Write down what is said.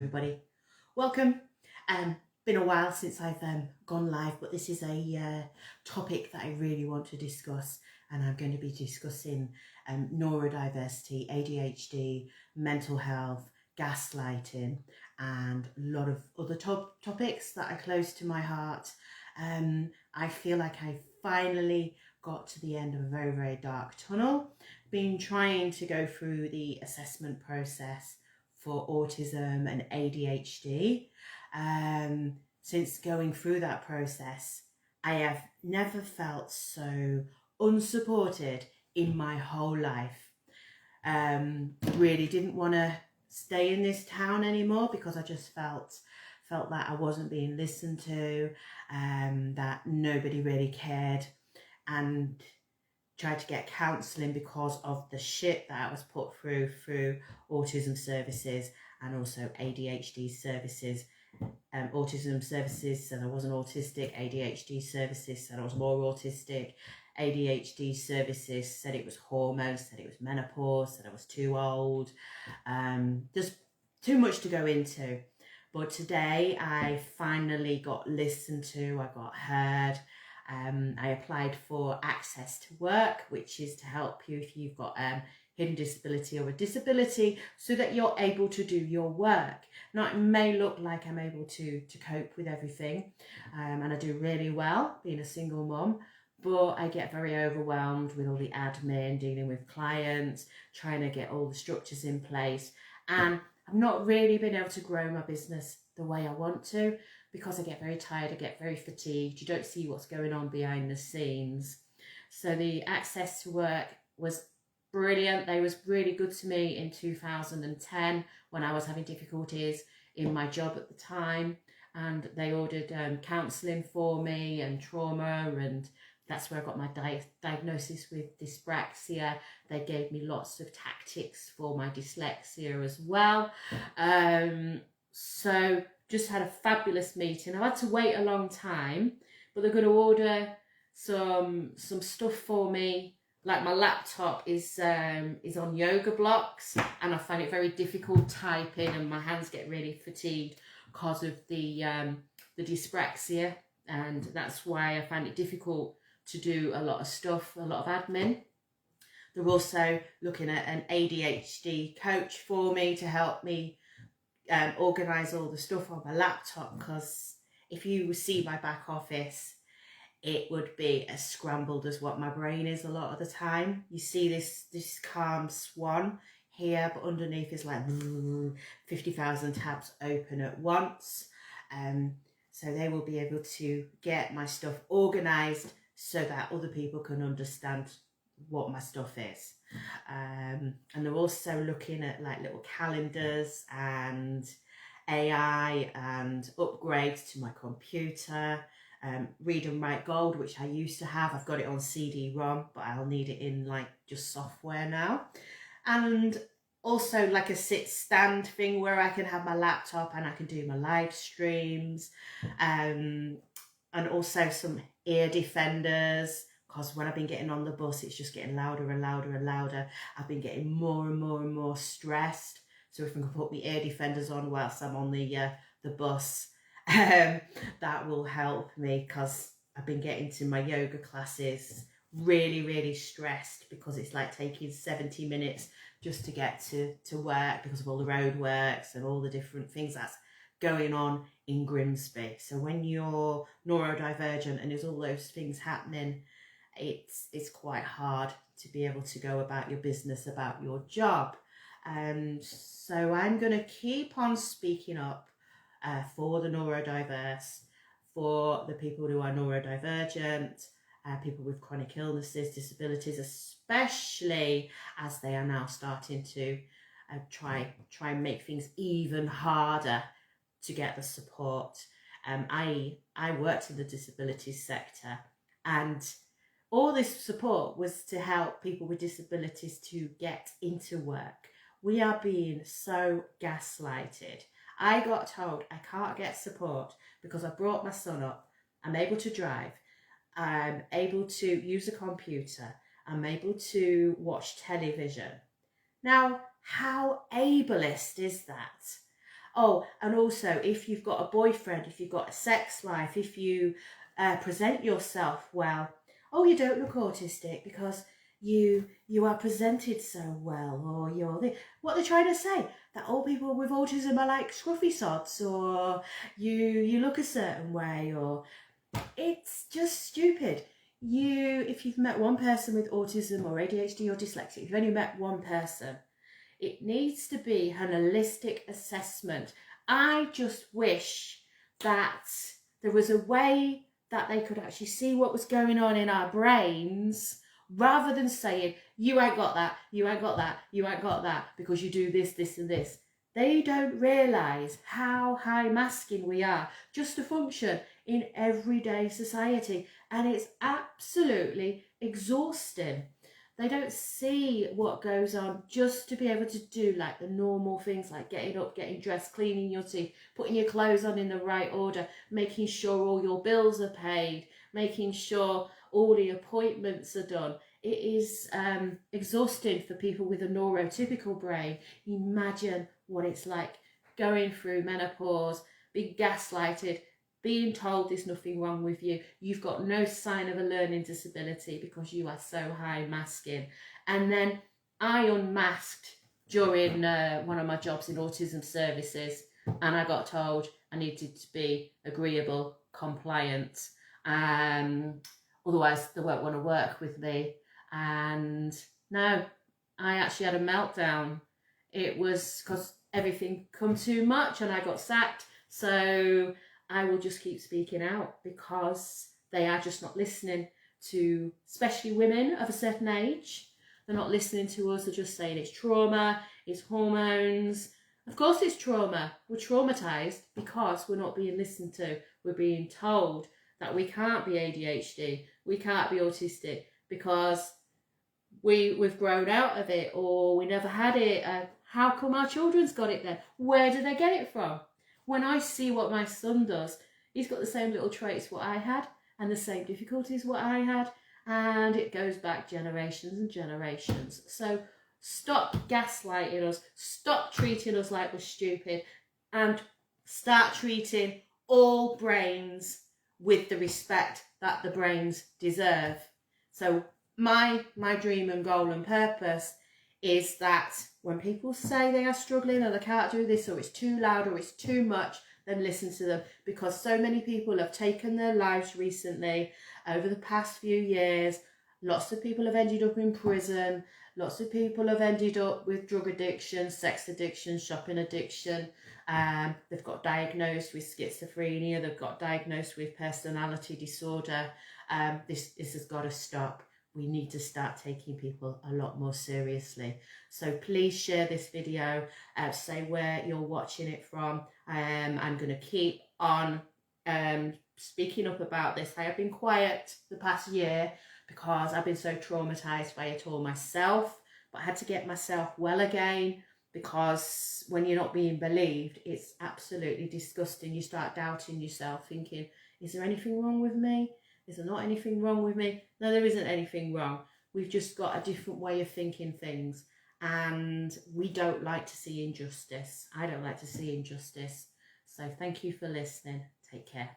Everybody, welcome. Been a while since I've gone live, but this is a topic that I really want to discuss, and I'm going to be discussing neurodiversity, ADHD, mental health, gaslighting, and a lot of other topics that are close to my heart. I feel like I finally got to the end of a very, very dark tunnel. Been trying to go through the assessment process for autism and ADHD. Since going through that process, I have never felt so unsupported in my whole life. Really didn't want to stay in this town anymore because I just felt that I wasn't being listened to, that nobody really cared, and tried to get counselling because of the shit that I was put through autism services and also ADHD services. Autism services said I wasn't autistic, ADHD services said I was more autistic, ADHD services said it was hormones, said it was menopause, said I was too old. Just too much to go into. But today I finally got listened to, I got heard. I applied for access to work, which is to help you if you've got hidden disability or a disability, so that you're able to do your work. Now, it may look like I'm able to cope with everything, and I do really well being a single mum, but I get very overwhelmed with all the admin, dealing with clients, trying to get all the structures in place, and I've not really been able to grow my business the way I want to, because I get very tired, I get very fatigued, you don't see what's going on behind the scenes. So the access to work was brilliant. They was really good to me in 2010 when I was having difficulties in my job at the time, and they ordered counselling for me and trauma, and that's where I got my diagnosis with dyspraxia. They gave me lots of tactics for my dyslexia as well. So just had a fabulous meeting. I had to wait a long time, but they're going to order some stuff for me. Like, my laptop is on yoga blocks, and I find it very difficult typing, and my hands get really fatigued because of the dyspraxia, and that's why I find it difficult to do a lot of stuff, a lot of admin. They're also looking at an ADHD coach for me to help me organise all the stuff on my laptop, because if you see my back office, it would be as scrambled as what my brain is a lot of the time. You see this calm swan here, but underneath is like 50,000 tabs open at once. So they will be able to get my stuff organised so that other people can understand what my stuff is. And they're also looking at like little calendars and AI and upgrades to my computer. Read and Write Gold, which I used to have. I've got it on CD-ROM, but I'll need it in like just software now. And also like a sit stand thing where I can have my laptop and I can do my live streams, and also some ear defenders, because when I've been getting on the bus, it's just getting louder and louder and louder. I've been getting more and more and more stressed. So if I can put my ear defenders on whilst I'm on the bus, that will help me, because I've been getting to my yoga classes really, really stressed, because it's like taking 70 minutes just to get to work because of all the roadworks and all the different things that's going on in Grimsby. So when you're neurodivergent and there's all those things happening, it's quite hard to be able to go about your business, about your job. So I'm going to keep on speaking up for the neurodiverse, for the people who are neurodivergent, people with chronic illnesses, disabilities, especially as they are now starting to try and make things even harder to get the support. I worked in the disabilities sector, and all this support was to help people with disabilities to get into work. We are being so gaslighted. I got told I can't get support because I brought my son up, I'm able to drive, I'm able to use a computer, I'm able to watch television. Now, how ableist is that? Oh, and also if you've got a boyfriend, if you've got a sex life, if you present yourself well, oh, you don't look autistic because you are presented so well, or what they're trying to say, that all people with autism are like scruffy sods, or you look a certain way, or it's just stupid. If you've met one person with autism or ADHD or dyslexia, if you've only met one person, it needs to be an holistic assessment. I just wish that there was a way that they could actually see what was going on in our brains, rather than saying, you ain't got that, you ain't got that, you ain't got that, because you do this, this and this. They don't realise how high masking we are just to function in everyday society. And it's absolutely exhausting. They don't see what goes on just to be able to do like the normal things, like getting up, getting dressed, cleaning your teeth, putting your clothes on in the right order, making sure all your bills are paid, making sure all the appointments are done. It is exhausting for people with a neurotypical brain. Imagine what it's like going through menopause, being gaslighted, being told there's nothing wrong with you, you've got no sign of a learning disability because you are so high masking. And then I unmasked during one of my jobs in autism services, and I got told I needed to be agreeable, compliant, otherwise they won't want to work with me. And no, I actually had a meltdown. It was because everything come too much and I got sacked. So I will just keep speaking out, because they are just not listening to, especially women of a certain age. They're not listening to us. They're just saying it's trauma, it's hormones. Of course it's trauma. We're traumatized because we're not being listened to. We're being told that we can't be ADHD, we can't be autistic, because we've grown out of it, or we never had it. How come our children's got it then? Where do they get it from? When I see what my son does, he's got the same little traits what I had, and the same difficulties what I had, and it goes back generations and generations. So stop gaslighting us, stop treating us like we're stupid, and start treating all brains with the respect that the brains deserve. So my dream and goal and purpose is that when people say they are struggling or they can't do this, or it's too loud or it's too much, then listen to them, because so many people have taken their lives recently over the past few years. Lots of people have ended up in prison. Lots of people have ended up with drug addiction, sex addiction, shopping addiction. They've got diagnosed with schizophrenia. They've got diagnosed with personality disorder. This has got to stop. We need to start taking people a lot more seriously. So please share this video, say where you're watching it from. I'm going to keep on speaking up about this. I have been quiet the past year because I've been so traumatized by it all myself, but I had to get myself well again, because when you're not being believed, it's absolutely disgusting. You start doubting yourself, thinking, is there anything wrong with me? Is there not anything wrong with me? No, there isn't anything wrong. We've just got a different way of thinking things, and we don't like to see injustice. I don't like to see injustice. So thank you for listening. Take care.